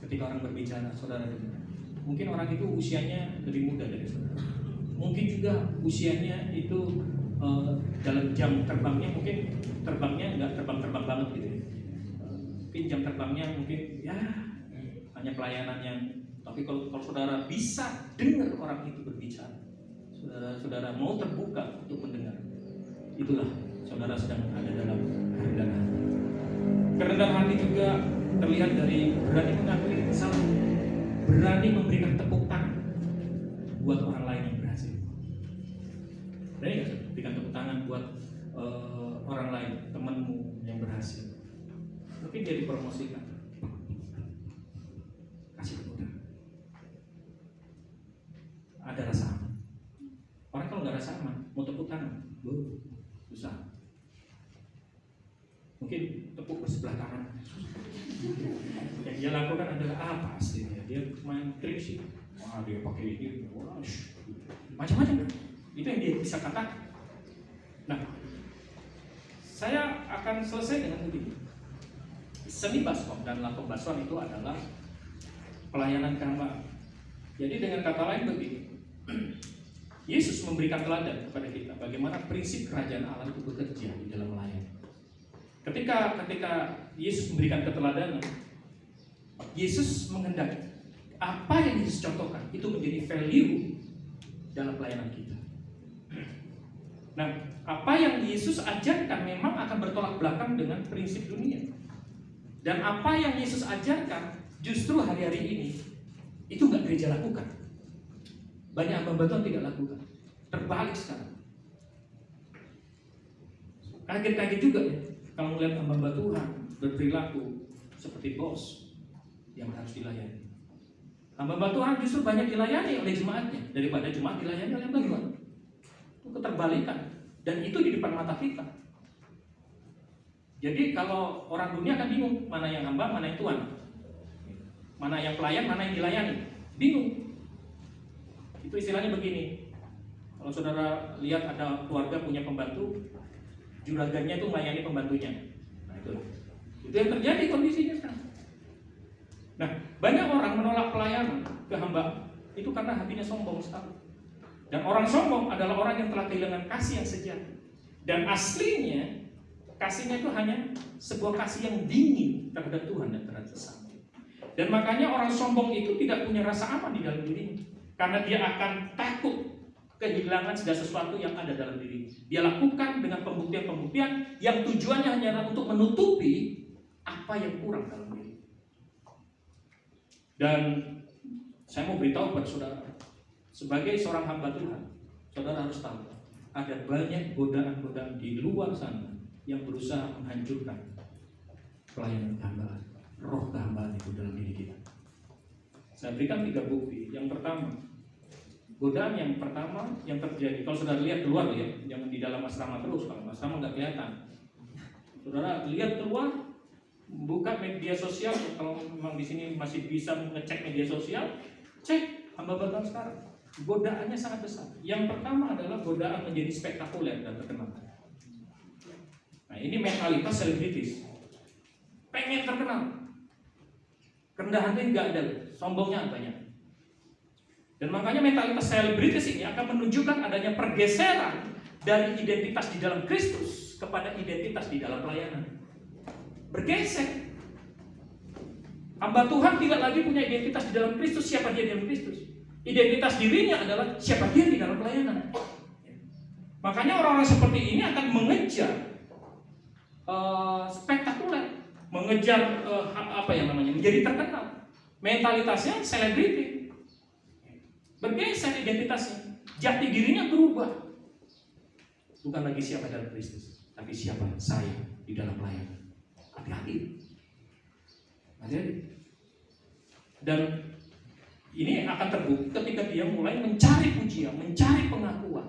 Ketika orang berbicara, saudara dengar. Mungkin orang itu usianya lebih muda dari saudara. Mungkin juga usianya itu dalam jam terbangnya mungkin terbangnya nggak terbang banget gitu ya. Mungkin jam terbangnya mungkin ya hanya pelayanan yang, tapi kalau saudara bisa dengar orang itu berbicara, saudara mau terbuka untuk mendengar, itulah saudara sedang ada dalam kerendahan hati. Kerendahan hati juga terlihat dari berani mengakui kesalahan, berani memberikan tepuk tangan buat orang lain yang berhasil. Berani nggak berikan tepuk tangan buat orang lain, temanmu yang berhasil? Mungkin dia dipromosikan, kasih tepuk tangan. Ada rasa aman. Orang kalau nggak rasa aman, mau tepuk tangan, susah. Mungkin tepuk bersebelah tangan. Yang dia lakukan adalah apa aslinya? Dia main trik sih. Wah, dia pakai ini, macam-macam. Itu yang dia bisa katakan. Nah, saya akan selesai dengan begini. Seni baskom dan laku baswan itu adalah pelayanan kehambahan. Jadi dengan kata lain begini, Yesus memberikan teladan kepada kita bagaimana prinsip kerajaan Allah itu bekerja di dalam melayani. Ketika Yesus memberikan keteladanan, Yesus menghendaki apa yang Yesus contohkan itu menjadi value dalam pelayanan kita. Nah, apa yang Yesus ajarkan memang akan bertolak belakang dengan prinsip dunia. Dan apa yang Yesus ajarkan justru hari-hari ini itu nggak gereja lakukan. Banyak hamba Tuhan tidak lakukan. Terbalik sekarang. Kaget-kaget juga ya kalau melihat hamba Tuhan berperilaku seperti bos yang harus dilayani. Hamba Tuhan justru banyak dilayani oleh jemaatnya daripada jemaat dilayani oleh hamba Tuhan. Itu keterbalikan, dan itu di depan mata kita. Jadi kalau orang dunia kan bingung, mana yang hamba, mana yang tuan, mana yang pelayan, mana yang dilayani, bingung. Itu istilahnya begini, kalau saudara lihat ada keluarga punya pembantu, juragannya itu melayani pembantunya. Nah itu yang terjadi kondisinya sekarang. Nah, banyak orang menolak pelayanan ke hamba itu karena hatinya sombong sekali. Dan orang sombong adalah orang yang telah kehilangan kasih yang sejati. Dan aslinya kasihnya itu hanya sebuah kasih yang dingin terhadap Tuhan dan terhadap sesama. Dan makanya orang sombong itu tidak punya rasa aman di dalam dirinya, karena dia akan takut kehilangan segala sesuatu yang ada dalam diri. Dia lakukan dengan pembuktian-pembuktian yang tujuannya hanya untuk menutupi apa yang kurang dalam diri. Dan saya mau beritahu kepada saudara, sebagai seorang hamba Tuhan, saudara harus tahu ada banyak godaan-godaan di luar sana yang berusaha menghancurkan pelayanan kehambaan, roh kehambaan itu dalam diri kita. Saya berikan 3 bukti. Yang pertama, godaan yang pertama yang terjadi, kalau saudara lihat keluar ya, jangan di dalam asrama terus, kalau asrama nggak kelihatan. Saudara lihat keluar, buka media sosial, kalau memang di sini masih bisa mengecek media sosial, cek hamba Tuhan sekarang. Godaannya sangat besar. Yang pertama adalah godaan menjadi spektakuler dan terkenal. Nah, ini mentalitas selebritis. Pengen terkenal. Kerendahan itu nggak ada, sombongnya banyak. Dan makanya mentalitas selebritis ini akan menunjukkan adanya pergeseran dari identitas di dalam Kristus kepada identitas di dalam pelayanan. Bergeser. Hamba Tuhan tidak lagi punya identitas di dalam Kristus. Siapa dia di dalam Kristus? Identitas dirinya adalah siapa dia di dalam pelayanan. Makanya orang-orang seperti ini akan mengejar spektakuler, mengejar menjadi terkenal. Mentalitasnya selebriti, bergeser identitasnya, jati dirinya berubah. Bukan lagi siapa dalam Kristus, tapi siapa saya di dalam pelayanan. Hati-hati. Dan ini akan terbukti ketika dia mulai mencari pujian, mencari pengakuan.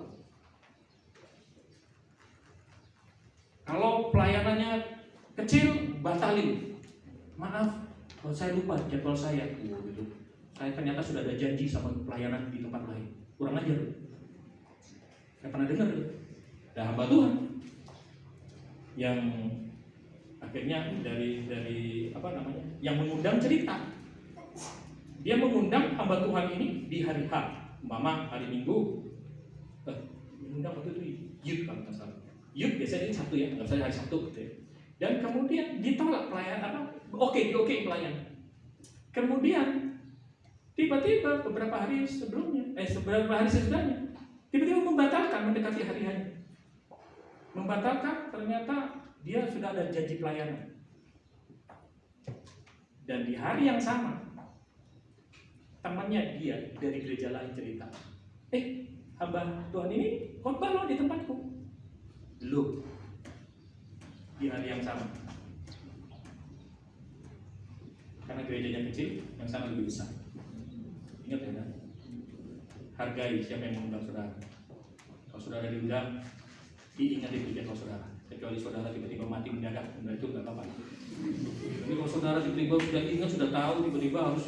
Kalau pelayanannya kecil, batalin. Maaf, kalau saya lupa jadwal saya. Gitu. Saya ternyata sudah ada janji sama pelayanan di tempat lain. Kurang ajar. Saya pernah dengar. Ada hamba Tuhan yang akhirnya dari yang mengundang cerita. Dia mengundang hamba Tuhan ini di hari H, umpama hari Minggu. Mengundang waktu itu Yud kalau nggak salah. Yud biasanya ini Sabtu ya, nggak bisa hari Sabtu gitu ya. Dan kemudian ditolak pelayan Oke pelayan. Kemudian tiba-tiba beberapa hari sesudahnya, tiba-tiba membatalkan mendekati hari H. Membatalkan, ternyata dia sudah ada janji pelayanan. Dan di hari yang sama, temannya dia dari gereja lain cerita, hamba Tuhan ini khotbah loh di tempatku. Loh, di hari yang sama. Karena gerejanya kecil, yang sana lebih besar. Ingat ya, kan? Hargai siapa yang mengundang saudara. Kalau saudara diundang, diingat itu kalau saudara. Kecuali saudara tiba-tiba mati mendadak, itu nggak apa-apa. Tapi kalau saudara tiba-tiba sudah ingat, sudah tahu, tiba-tiba harus,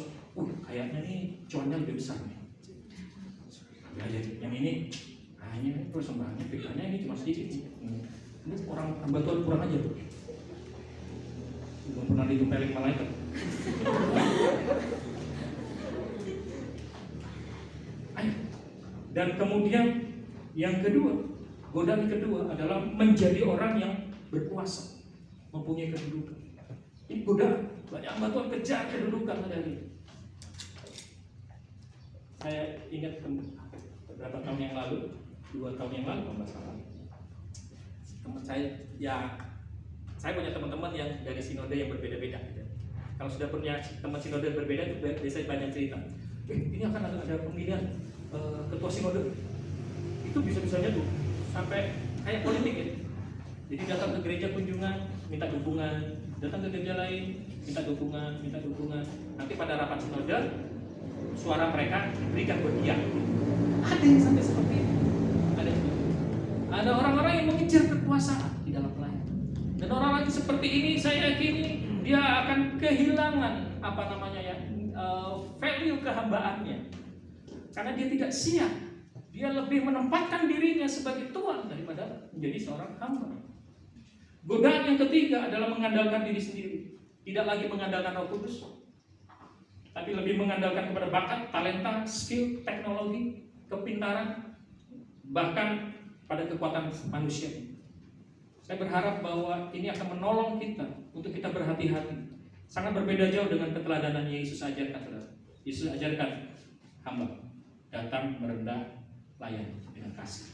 kayaknya nih cuannya lebih besar nih. Yang ini, ini persembahannya, pikirannya ini cuma sedikit nih. Ini orang hamba Tuhan kurang aja tuh. Belum pernah ditempelin malaikat. Dan kemudian yang kedua, godaan kedua adalah menjadi orang yang berkuasa, mempunyai kedudukan. Ini godaan. Banyak hamba Tuhan kejar kedudukan dari. Saya ingat beberapa tahun yang lalu, 2 tahun yang lalu kalau nggak salah, teman saya punya teman-teman yang dari sinode yang berbeda-beda. Kalau sudah punya teman sinode yang berbeda itu biasanya banyak cerita. Ini akan ada pemilihan ketua sinode. Itu bisa-bisanya tuh sampai kayak politik ya. Jadi datang ke gereja kunjungan, minta dukungan, datang ke gereja lain, minta dukungan. Nanti pada rapat sinode, suara mereka diberikan buat dia. Ada yang sampai seperti itu. Ada orang-orang yang mengejar kekuasaan di dalam pelayanan. Dan orang lagi seperti ini saya yakini dia akan kehilangan value kehambaannya. Karena dia tidak siap. Dia lebih menempatkan dirinya sebagai Tuhan daripada menjadi seorang hamba. Godaan yang ketiga adalah mengandalkan diri sendiri. Tidak lagi mengandalkan Roh Kudus, tapi lebih mengandalkan kepada bakat, talenta, skill, teknologi, kepintaran, bahkan pada kekuatan manusia. Saya berharap bahwa ini akan menolong kita untuk kita berhati-hati. Sangat berbeda jauh dengan keteladanan Yesus ajarkan, saudara. Yesus ajarkan hamba datang merendah, layani dengan kasih.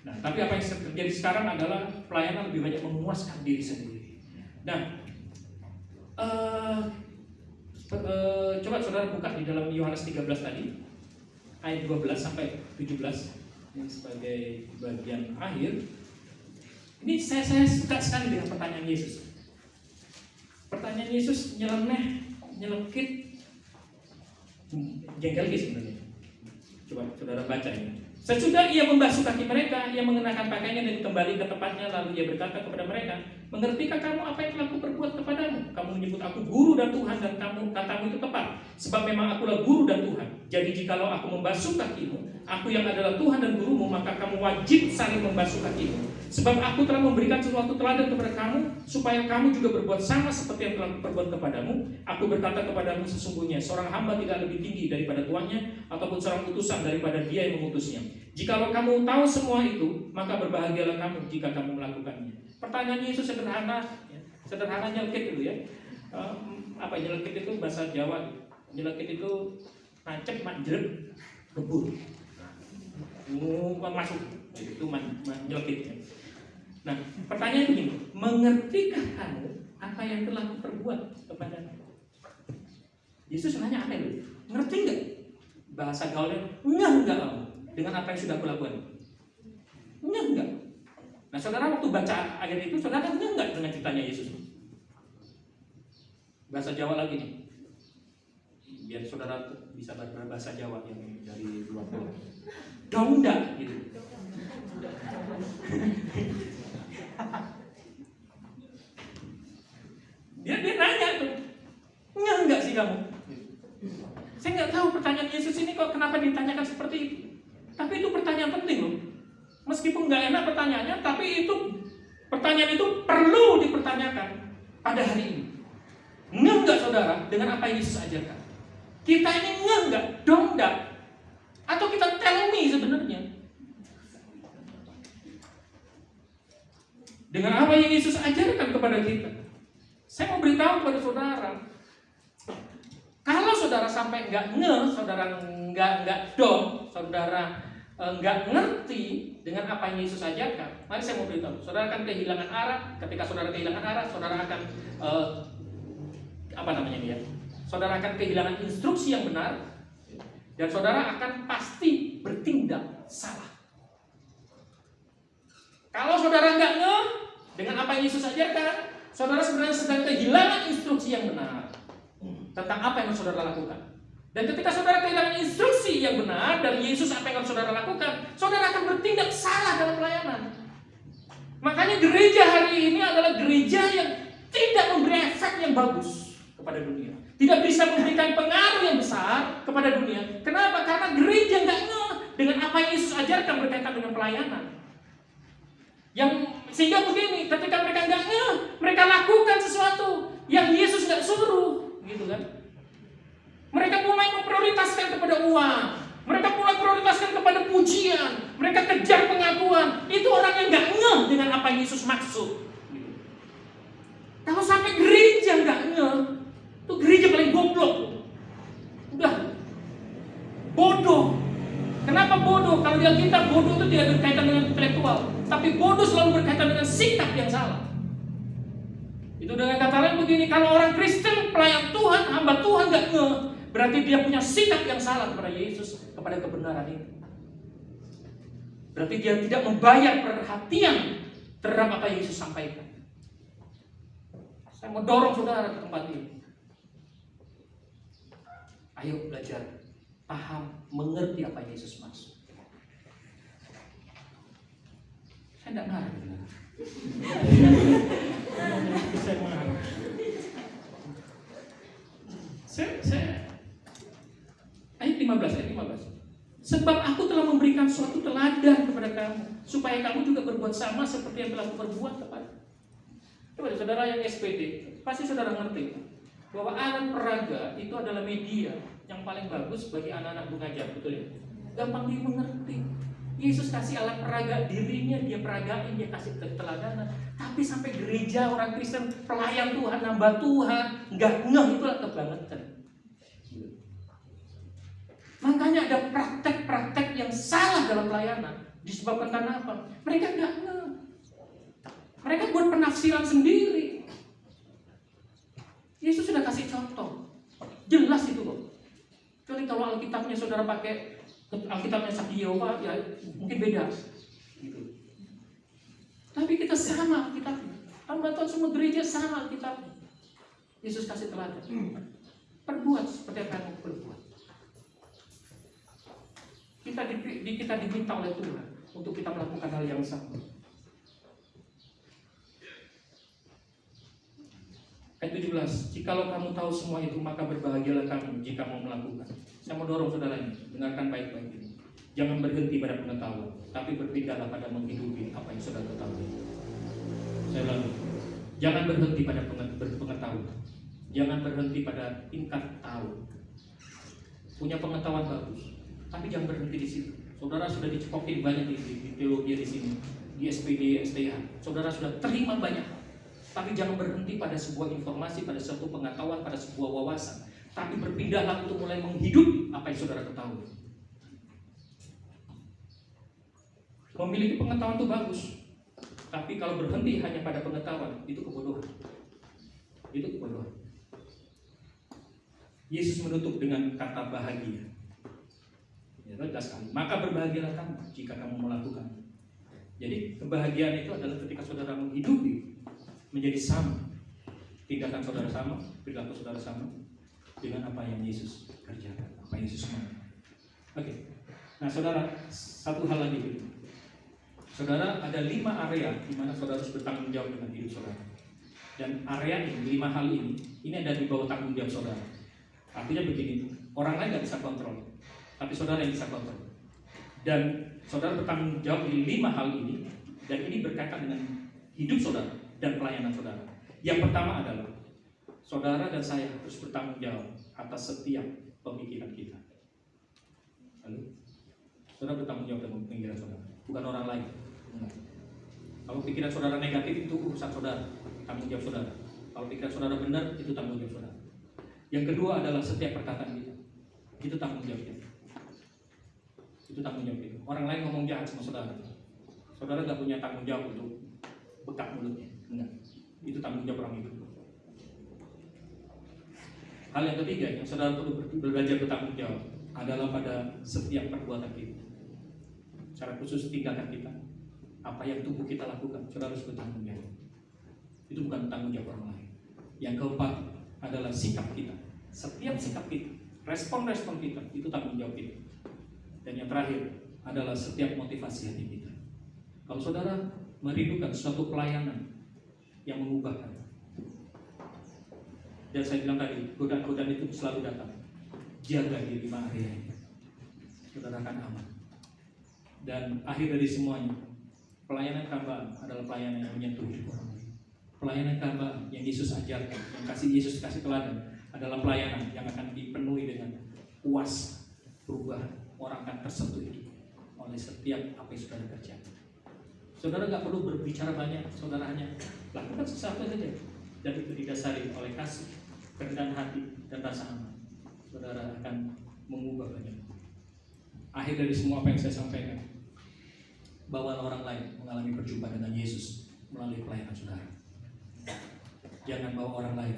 Nah, tapi apa yang terjadi sekarang adalah pelayanan lebih banyak memuaskan diri sendiri. Nah, coba saudara buka di dalam Yohanes 13 tadi, ayat 12 sampai 17, ini sebagai bagian akhir. Ini saya suka sekali dengan pertanyaan Yesus. Pertanyaan Yesus nyeleneh, nyelekit, jengkel sebenarnya. Coba saudara baca ini. Sesudah ia membasuh kaki mereka, ia mengenakan pakaiannya dan kembali ke tempatnya, lalu ia berkata kepada mereka, mengertikah kamu apa yang telah kuperbuat kepadamu? Kamu menyebut aku guru dan Tuhan, dan katamu itu tepat, sebab memang akulah guru dan Tuhan. Jadi jikalau aku membasuh kakimu, aku yang adalah Tuhan dan gurumu, maka kamu wajib saling membasuh kakimu. Sebab aku telah memberikan sesuatu teladan kepada kamu, supaya kamu juga berbuat sama seperti yang telah kuperbuat kepadamu. Aku berkata kepadamu, sesungguhnya seorang hamba tidak lebih tinggi daripada tuannya, ataupun seorang utusan daripada dia yang mengutusnya. Jikalau kamu tahu semua itu, maka berbahagialah kamu jika kamu melakukannya. Pertanyaan Yesus sederhana, sederhana nyelkit dulu ya. Nyelkit itu bahasa Jawa. Nyelkit itu nancep, manjrep, gebur. Masuk, itu nyelkit. Nah, pertanyaan begini, mengertikah kamu apa yang telah kuperbuat kepadamu? Yesus nanya apa itu? Ngerti nggak? Bahasa gaulnya, enggak kamu dengan apa yang sudah kulakukan. Enggak. Nah, saudara waktu baca ayat itu, saudara enggak dengan ceritanya Yesus? Bahasa Jawa lagi nih, biar saudara bisa berbahasa Jawa yang dari luar pulau. Dong enggak gitu. Dia nanya tuh, enggak sih kamu? Saya nggak tahu pertanyaan Yesus ini kok kenapa ditanyakan seperti itu. Tapi itu pertanyaan penting loh. Meskipun nggak enak pertanyaannya, tapi pertanyaan itu perlu dipertanyakan pada hari ini. Enggak saudara dengan apa yang Yesus ajarkan? Kita ini enggak, dong enggak? Atau kita tell me sebenarnya? Dengan apa yang Yesus ajarkan kepada kita? Saya mau beritahu kepada saudara, kalau saudara sampai saudara nggak dong, saudara nggak ngerti dengan apa yang Yesus ajarkan, mari saya mau beritahu, saudara akan kehilangan arah. Ketika saudara kehilangan arah, saudara akan saudara akan kehilangan instruksi yang benar, dan saudara akan pasti bertindak salah. Kalau saudara nggak dengan apa yang Yesus ajarkan, saudara sebenarnya sedang kehilangan instruksi yang benar tentang apa yang saudara lakukan. Dan ketika saudara kehilangan instruksi yang benar dari Yesus apa yang harus saudara lakukan, saudara akan bertindak salah dalam pelayanan. Makanya gereja hari ini adalah gereja yang tidak memberi efek yang bagus kepada dunia, tidak bisa memberikan pengaruh yang besar kepada dunia. Kenapa? Karena gereja nggak dengan apa yang Yesus ajarkan berkaitan dengan pelayanan. Sehingga begini, ketika mereka nggak mereka lakukan sesuatu yang Yesus nggak suruh, gitu kan? Mereka mulai memprioritaskan kepada uang, mereka mulai prioritaskan kepada pujian, mereka kejar pengakuan. Itu orang yang nggak dengan apa yang Yesus maksud. Gitu. Kalau sampai gereja nggak itu gereja paling goblok. Udah bodoh. Kenapa bodoh? Kalau di Alkitab bodoh itu tidak berkaitan dengan intelektual, tapi bodoh selalu berkaitan dengan sikap yang salah. Itu dengan kata lain begini, kalau orang Kristen, pelayan Tuhan, hamba Tuhan nggak berarti dia punya sikap yang salah kepada Yesus, kepada kebenaran itu. Berarti dia tidak membayar perhatian terhadap apa yang Yesus sampaikan. Saya mau dorong saudara ke tempat ini. Ayo belajar, paham, mengerti apa yang Yesus maksud. Saya tidak marah. Saya mengharap. Saya ayat 15. Sebab aku telah memberikan suatu teladan kepada kamu, supaya kamu juga berbuat sama seperti yang telah aku berbuat kepada. Coba saudara yang SPD, pasti saudara ngerti bahwa alat peraga itu adalah media yang paling bagus bagi anak-anak pengajar, betul ya? Gampang dimengerti. Yesus kasih alat peraga dirinya, dia peragain, dia kasih keteladanan. Tapi sampai gereja orang Kristen pelayan Tuhan, nambah Tuhan, nggak ngeh, itulah kebangetan. Makanya ada praktek-praktek yang salah dalam pelayanan. Disebabkan karena apa? Mereka nggak ngeh. Mereka buat penafsiran sendiri. Yesus sudah kasih contoh. Jelas itu loh. Kecuali kalau Alkitabnya saudara pakai Alkitabnya Saksi Yehova, ya mungkin beda. Gitu. Tapi kita sama Alkitabnya. Hamba Tuhan semua gereja sama Alkitabnya. Yesus kasih teladan. Perbuat seperti apa yang kamu perbuat. Kita diminta oleh Tuhan untuk kita melakukan hal yang sama. Ayat 17, jikalau kamu tahu semua itu, maka berbahagialah kamu jika mau melakukan. Saya mau dorong saudara ini, dengarkan baik-baik ini. Jangan berhenti pada pengetahuan, tapi berpindahlah pada menghidupi apa yang saudara ketahui. Saya ulang, jangan berhenti pada pengetahuan. Jangan berhenti pada tingkat tahu. Punya pengetahuan bagus, tapi jangan berhenti di situ. Saudara sudah dicekokin banyak di teologi di sini, di SPD, STH. Saudara sudah terima banyak. Tapi jangan berhenti pada sebuah informasi, pada suatu pengetahuan, pada sebuah wawasan. Tapi berpindahlah untuk mulai menghidupi apa yang saudara ketahui. Memiliki pengetahuan itu bagus. Tapi kalau berhenti hanya pada pengetahuan, itu kebodohan. Itu kebodohan. Yesus menutup dengan kata bahagia. Ya, jelas sekali. Maka berbahagialah kamu jika kamu melakukan. Jadi kebahagiaan itu adalah ketika saudara menghidupi menjadi sama, tindakan saudara sama, perilaku saudara sama dengan apa yang Yesus kerjakan, apa yang Yesus mau. Oke. Nah, saudara, satu hal lagi. Saudara, ada 5 area di mana saudara harus bertanggung jawab dengan hidup saudara. Dan area ini, 5 hal ini ada di bawah tanggung jawab saudara. Artinya begini, orang lain nggak bisa kontrol, tapi saudara yang bisa kontrol. Dan saudara bertanggung jawab di 5 hal ini, dan ini berkaitan dengan hidup saudara dan pelayanan saudara. Yang pertama adalah saudara dan saya harus bertanggung jawab atas setiap pemikiran kita. Lalu, saudara bertanggung jawab dengan pemikiran saudara, bukan orang lain. Enggak. Kalau pikiran saudara negatif itu urusan saudara, tanggung jawab saudara. Kalau pikiran saudara benar, itu tanggung jawab saudara. Yang kedua adalah setiap perkataan kita, itu tanggung jawab kita. Itu tanggung jawab kita. Orang lain ngomong jahat sama saudara, saudara nggak punya tanggung jawab untuk bekak mulutnya. Enggak. Itu tanggung jawab orang itu. Hal yang ketiga yang saudara perlu belajar bertanggung jawab adalah pada setiap perbuatan kita. Secara khusus tindakan kita, apa yang tubuh kita lakukan, saudara harus bertanggung jawab. Itu bukan tanggung jawab orang lain. Yang keempat adalah sikap kita. Setiap sikap kita, respon-respon kita, itu tanggung jawab kita. Dan yang terakhir adalah setiap motivasi hati kita. Kalau saudara merindukan suatu pelayanan yang mengubahkan, dan saya bilang tadi, godaan-godaan itu selalu datang. Jaga di 5 area ini, saudara akan aman. Dan akhir dari semuanya, pelayanan hamba adalah pelayanan yang menyentuh hidup orang lain. Pelayanan hamba yang Yesus ajarkan, yang Yesus kasih teladan, adalah pelayanan yang akan dipenuhi dengan puas, perubahan. Orang akan tersentuh hidup oleh setiap apa yang saudara kerjakan. Saudara nggak perlu berbicara banyak, saudara hanya lakukan sesuatu saja, dan itu didasari oleh kasih, kerendahan hati, dan rasa aman. Saudara akan mengubah banyak. Akhir dari semua apa yang saya sampaikan, bawa orang lain mengalami perjumpaan dengan Yesus melalui pelayanan saudara. Jangan bawa orang lain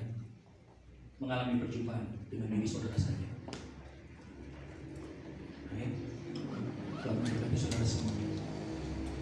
mengalami perjumpaan dengan diri saudara saja. Amin. Tuhan memberkati saudara semua.